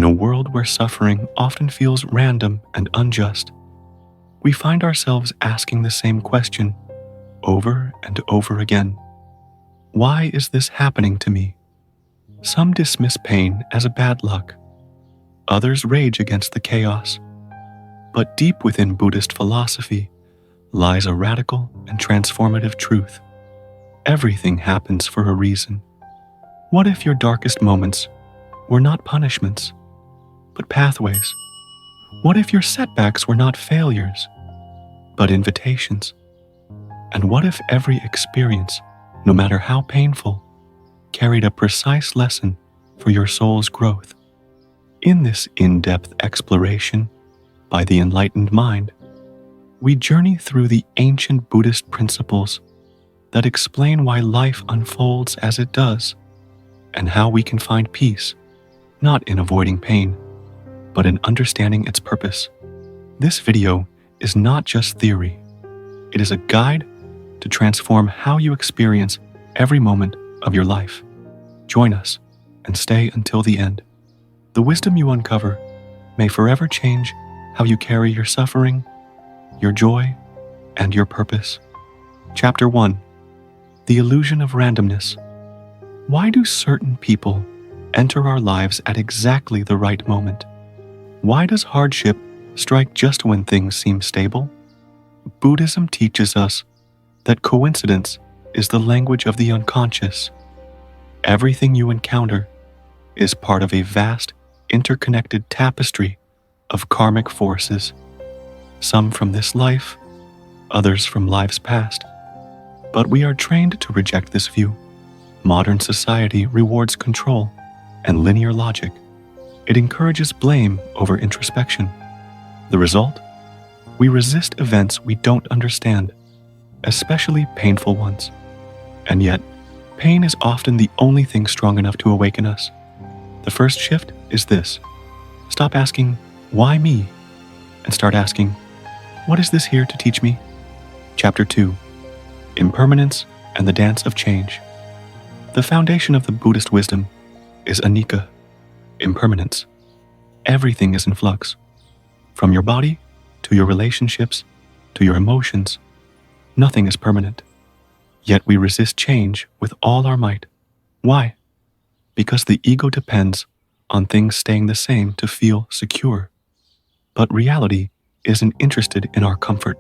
In a world where suffering often feels random and unjust, we find ourselves asking the same question over and over again. Why is this happening to me? Some dismiss pain as a bad luck. Others rage against the chaos. But deep within Buddhist philosophy lies a radical and transformative truth. Everything happens for a reason. What if your darkest moments were not punishments, but pathways? What if your setbacks were not failures, but invitations? And what if every experience, no matter how painful, carried a precise lesson for your soul's growth? In this in-depth exploration by the Enlightened Mind, we journey through the ancient Buddhist principles that explain why life unfolds as it does, and how we can find peace, not in avoiding pain, but in understanding its purpose. This video is not just theory. It is a guide to transform how you experience every moment of your life. Join us and stay until the end. The wisdom you uncover may forever change how you carry your suffering, your joy, and your purpose. Chapter 1. The Illusion of Randomness. Why do certain people enter our lives at exactly the right moment? Why does hardship strike just when things seem stable? Buddhism teaches us that coincidence is the language of the unconscious. Everything you encounter is part of a vast, interconnected tapestry of karmic forces, some from this life, others from lives past. But we are trained to reject this view. Modern society rewards control and linear logic. It encourages blame over introspection. The result? We resist events we don't understand, especially painful ones. And yet, pain is often the only thing strong enough to awaken us. The first shift is this: stop asking, why me? And start asking, what is this here to teach me? Chapter 2. Impermanence and the Dance of Change. The foundation of the Buddhist wisdom is anicca, impermanence. Everything is in flux. From your body, to your relationships, to your emotions, nothing is permanent. Yet we resist change with all our might. Why? Because the ego depends on things staying the same to feel secure. But reality isn't interested in our comfort.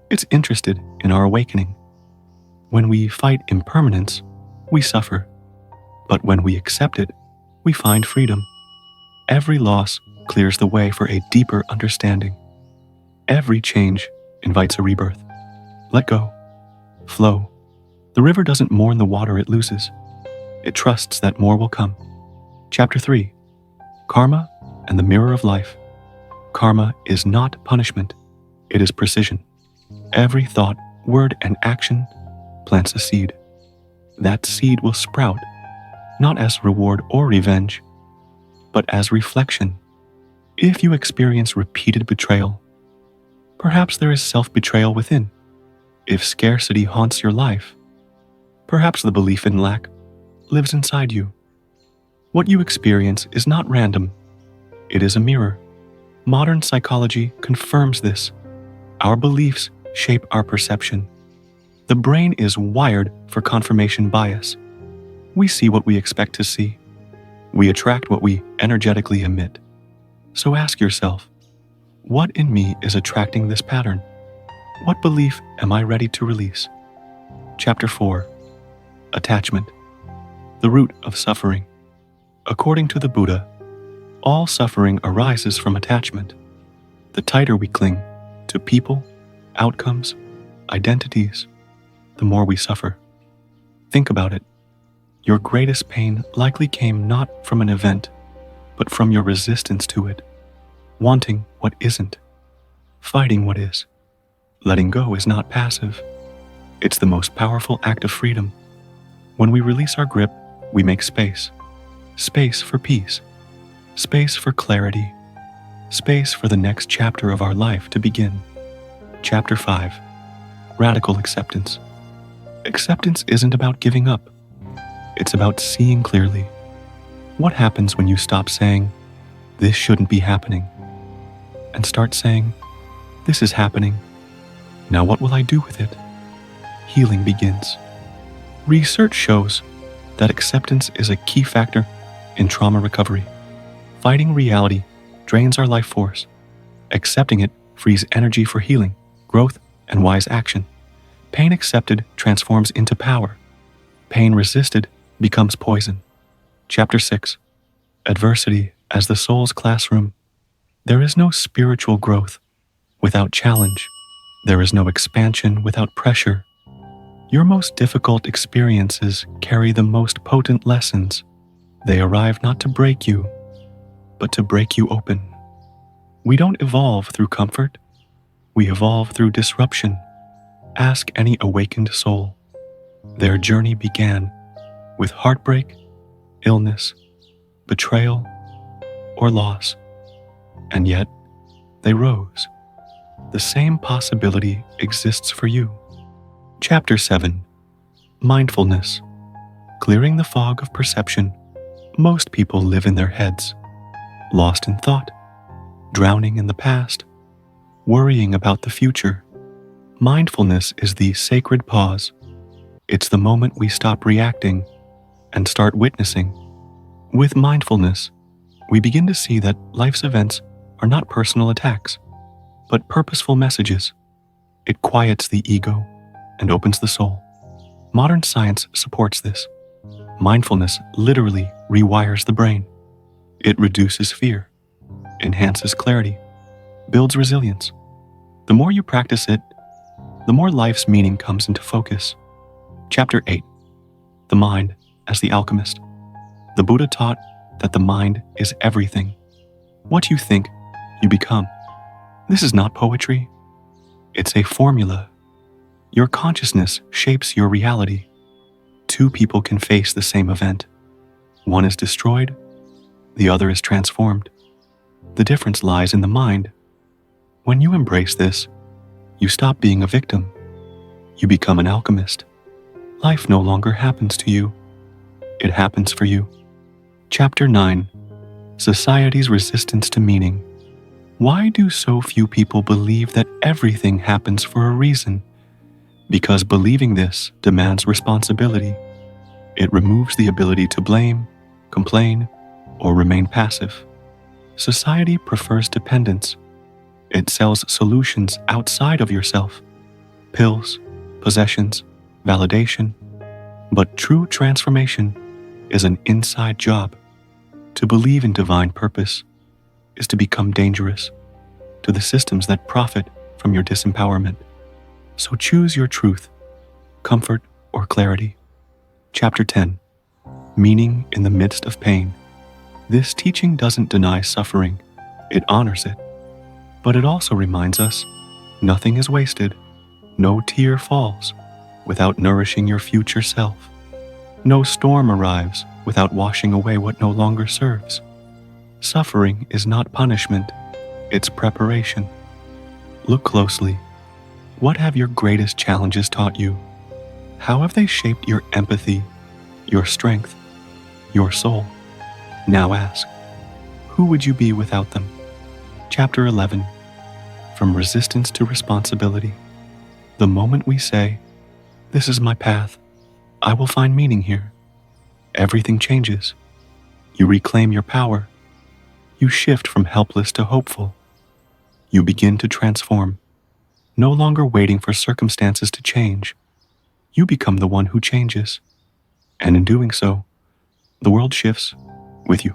It's interested in our awakening. When we fight impermanence, we suffer. But when we accept it, we find freedom. Every loss clears the way for a deeper understanding. Every change invites a rebirth. Let go. Flow. The river doesn't mourn the water it loses. It trusts that more will come. Chapter 3. Karma and the Mirror of Life. Karma is not punishment. It is precision. Every thought, word, and action plants a seed. That seed will sprout, not as reward or revenge, but as reflection. If you experience repeated betrayal, perhaps there is self-betrayal within. If scarcity haunts your life, perhaps the belief in lack lives inside you. What you experience is not random. It is a mirror. Modern psychology confirms this. Our beliefs shape our perception. The brain is wired for confirmation bias. We see what we expect to see. We attract what we energetically emit. So ask yourself, what in me is attracting this pattern? What belief am I ready to release? Chapter 4. Attachment. The root of suffering. According to the Buddha, all suffering arises from attachment. The tighter we cling to people, outcomes, identities, the more we suffer. Think about it. Your greatest pain likely came not from an event, but from your resistance to it, wanting what isn't, fighting what is. Letting go is not passive. It's the most powerful act of freedom. When we release our grip, we make space. Space for peace. Space for clarity. Space for the next chapter of our life to begin. Chapter 5. Radical acceptance. Acceptance isn't about giving up. It's about seeing clearly. What happens when you stop saying, this shouldn't be happening, and start saying, this is happening. Now what will I do with it? Healing begins. Research shows that acceptance is a key factor in trauma recovery. Fighting reality drains our life force. Accepting it frees energy for healing, growth, and wise action. Pain accepted transforms into power. Pain resisted becomes poison. Chapter 6. Adversity as the soul's classroom. There is no spiritual growth without challenge. There is no expansion without pressure. Your most difficult experiences carry the most potent lessons. They arrive not to break you, but to break you open. We don't evolve through comfort. We evolve through disruption. Ask any awakened soul. Their journey began with heartbreak, illness, betrayal, or loss. And yet, they rose. The same possibility exists for you. Chapter 7. Mindfulness. Clearing the fog of perception. Most people live in their heads, lost in thought, drowning in the past, worrying about the future. Mindfulness is the sacred pause. It's the moment we stop reacting and start witnessing. With mindfulness, we begin to see that life's events are not personal attacks, but purposeful messages. It quiets the ego and opens the soul. Modern science supports this. Mindfulness literally rewires the brain. It reduces fear, enhances clarity, builds resilience. The more you practice it, the more life's meaning comes into focus. Chapter 8. The mind as the alchemist. The Buddha taught that the mind is everything. What you think, you become. This is not poetry. It's a formula. Your consciousness shapes your reality. Two people can face the same event. One is destroyed, the other is transformed. The difference lies in the mind. When you embrace this, you stop being a victim. You become an alchemist. Life no longer happens to you. It happens for you. Chapter 9. Society's resistance to meaning. Why do so few people believe that everything happens for a reason? Because believing this demands responsibility. It removes the ability to blame, complain, or remain passive. Society prefers dependence. It sells solutions outside of yourself. Pills, possessions, validation. But true transformation is an inside job. To believe in divine purpose is to become dangerous to the systems that profit from your disempowerment. So choose your truth, comfort, or clarity. Chapter 10. Meaning in the midst of pain. This teaching doesn't deny suffering, it honors it. But it also reminds us, nothing is wasted, no tear falls without nourishing your future self. No storm arrives without washing away what no longer serves. Suffering is not punishment, it's preparation. Look closely. What have your greatest challenges taught you? How have they shaped your empathy, your strength, your soul? Now ask, who would you be without them? Chapter 11. From resistance to responsibility. The moment we say, this is my path, I will find meaning here, everything changes. You reclaim your power. You shift from helpless to hopeful. You begin to transform. No longer waiting for circumstances to change. You become the one who changes. And in doing so, the world shifts with you.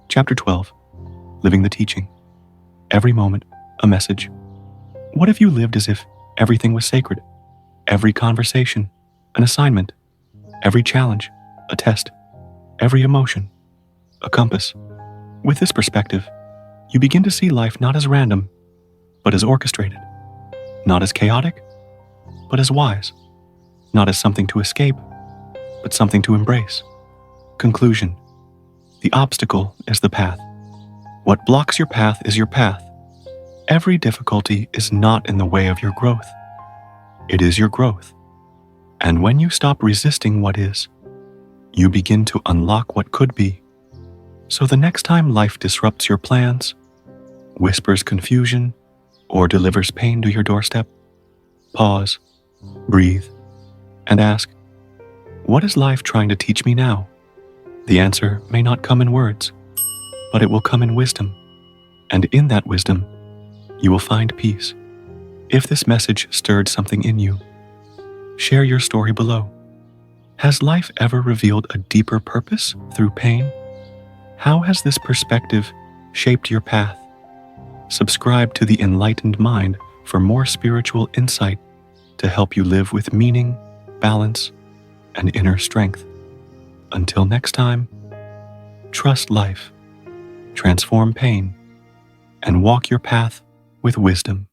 Chapter 12. Living the teaching. Every moment, a message. What if you lived as if everything was sacred? Every conversation, an assignment. Every challenge, a test. Every emotion, a compass. With this perspective, you begin to see life not as random, but as orchestrated. Not as chaotic, but as wise. Not as something to escape, but something to embrace. Conclusion. The obstacle is the path. What blocks your path is your path. Every difficulty is not in the way of your growth. It is your growth. And when you stop resisting what is, you begin to unlock what could be. So the next time life disrupts your plans, whispers confusion, or delivers pain to your doorstep, pause, breathe, and ask, what is life trying to teach me now? The answer may not come in words, but it will come in wisdom. And in that wisdom, you will find peace. If this message stirred something in you, share your story below. Has life ever revealed a deeper purpose through pain? How has this perspective shaped your path? Subscribe to the Enlightened Mind for more spiritual insight to help you live with meaning, balance, and inner strength. Until next time, trust life, transform pain, and walk your path with wisdom.